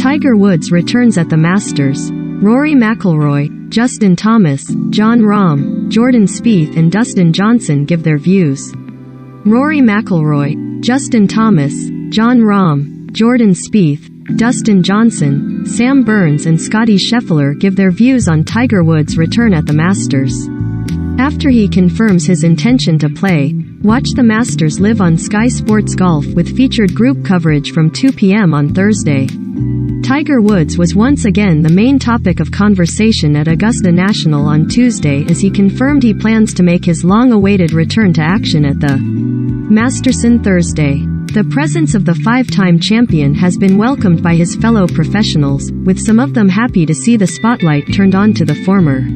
Tiger Woods returns at the Masters. Rory Mcilroy, Justin Thomas, Jon Rahm, Jordan Spieth and Dustin Johnson give their views. Rory Mcilroy, Justin Thomas, Jon Rahm, Jordan Spieth, Dustin Johnson, Sam Burns and Scottie Scheffler give their views on Tiger Woods' return at the Masters. After he confirms his intention to play, watch the Masters live on Sky Sports Golf with featured group coverage from 2 p.m. on Thursday. Tiger Woods was once again the main topic of conversation at Augusta National on Tuesday as he confirmed he plans to make his long-awaited return to action at the Masters on Thursday. The presence of the five-time champion has been welcomed by his fellow professionals, with some of them happy to see the spotlight turned on to the former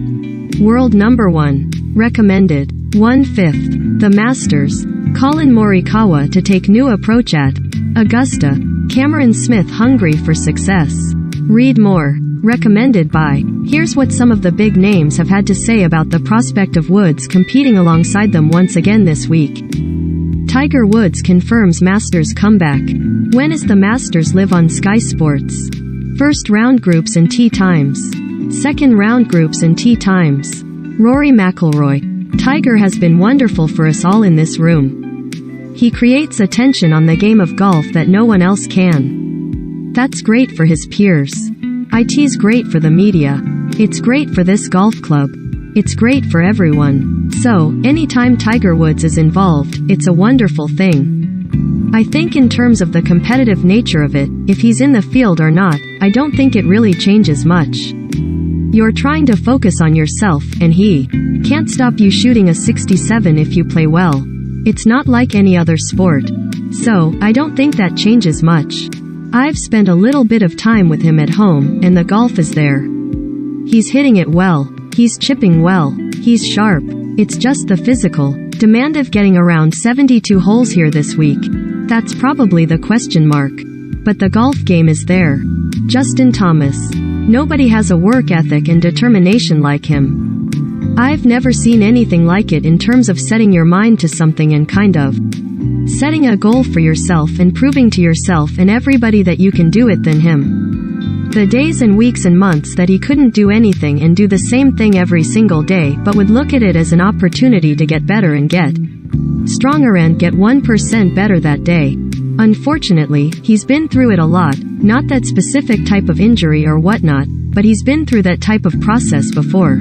world number one. Recommended. 1/5. The Masters. Colin Morikawa to take new approach at Augusta. Cameron Smith hungry for success. Read more. Recommended by. Here's what some of the big names have had to say about the prospect of Woods competing alongside them once again this week. Tiger Woods confirms Masters comeback. When is the Masters live on Sky Sports? First round groups and tee times. Second round groups and tee times. Rory Mcilroy. Tiger has been wonderful for us all in this room. He creates attention on the game of golf that no one else can. That's great for his peers. It's great for the media. It's great for this golf club. It's great for everyone. So, anytime Tiger Woods is involved, it's a wonderful thing. I think in terms of the competitive nature of it, if he's in the field or not, I don't think it really changes much. You're trying to focus on yourself, and he can't stop you shooting a 67 if you play well. It's not like any other sport. So, I don't think that changes much. I've spent a little bit of time with him at home, and the golf is there. He's hitting it well. He's chipping well. He's sharp. It's just the physical demand of getting around 72 holes here this week. That's probably the question mark. But the golf game is there. Justin Thomas. Nobody has a work ethic and determination like him. I've never seen anything like it in terms of setting your mind to something and kind of setting a goal for yourself and proving to yourself and everybody that you can do it than him. The days and weeks and months that he couldn't do anything and do the same thing every single day but would look at it as an opportunity to get better and get stronger and get 1% better that day. Unfortunately, he's been through it a lot, not that specific type of injury or whatnot, but he's been through that type of process before.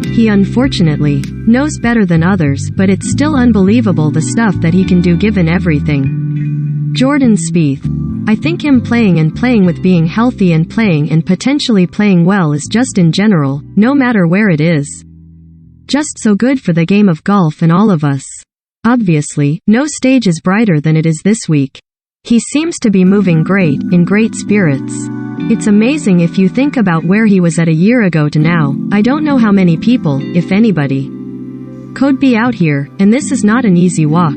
He unfortunately knows better than others, but it's still unbelievable the stuff that he can do given everything. Jordan Spieth. I think him playing and playing with being healthy and potentially playing well is just in general, no matter where it is, just so good for the game of golf and all of us. Obviously, no stage is brighter than it is this week. He seems to be moving great, in great spirits. It's amazing if you think about where he was at a year ago to now. I don't know how many people, if anybody, could be out here, and this is not an easy walk.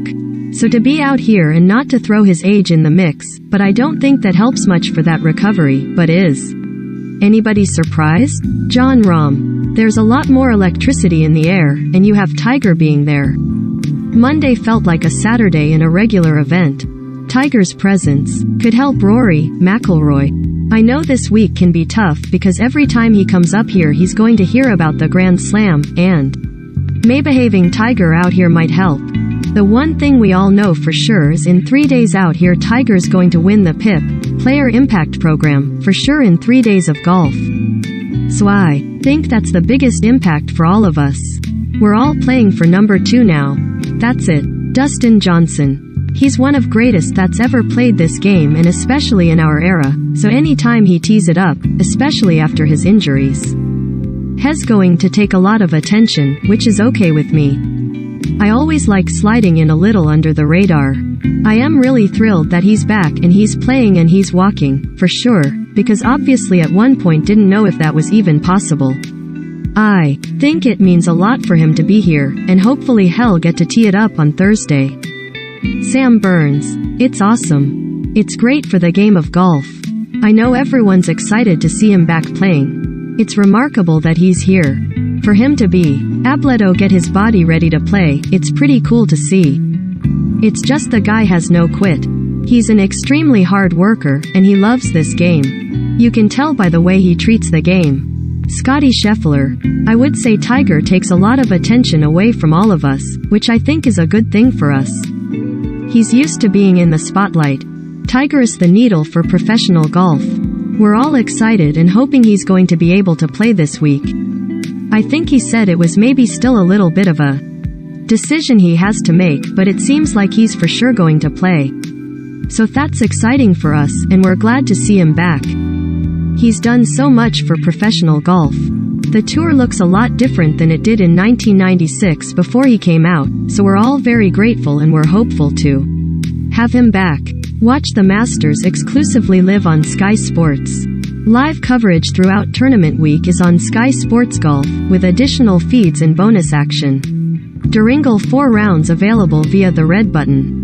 So to be out here and not to throw his age in the mix, but I don't think that helps much for that recovery, but is anybody surprised? Jon Rahm. There's a lot more electricity in the air, and you have Tiger being there. Monday felt like a Saturday in a regular event. Tiger's presence could help Rory Mcilroy. I know this week can be tough because every time he comes up here he's going to hear about the Grand Slam, and maybe having Tiger out here might help. The one thing we all know for sure is in 3 days out here Tiger's going to win the PIP, Player Impact Program, for sure in 3 days of golf. So I think that's the biggest impact for all of us. We're all playing for number 2 now. That's it. Dustin Johnson. He's one of greatest that's ever played this game and especially in our era, so anytime he tees it up, especially after his injuries, he's going to take a lot of attention, which is okay with me. I always like sliding in a little under the radar. I am really thrilled that he's back and he's playing and he's walking, for sure, because obviously at one point didn't know if that was even possible. I think it means a lot for him to be here, and hopefully he'll get to tee it up on Thursday. Sam Burns. It's awesome. It's great for the game of golf. I know everyone's excited to see him back playing. It's remarkable that he's here. For him to be able to get his body ready to play, it's pretty cool to see. It's just the guy has no quit. He's an extremely hard worker, and he loves this game. You can tell by the way he treats the game. Scottie Scheffler. I would say Tiger takes a lot of attention away from all of us, which I think is a good thing for us. He's used to being in the spotlight. Tiger is the needle for professional golf. We're all excited and hoping he's going to be able to play this week. I think he said it was maybe still a little bit of a decision he has to make, but it seems like he's for sure going to play. So that's exciting for us, and we're glad to see him back. He's done so much for professional golf. The tour looks a lot different than it did in 1996 before he came out, so we're all very grateful and we're hopeful to have him back. Watch the Masters exclusively live on Sky Sports. Live coverage throughout tournament week is on Sky Sports Golf, with additional feeds and bonus action. During all 4 rounds available via the red button.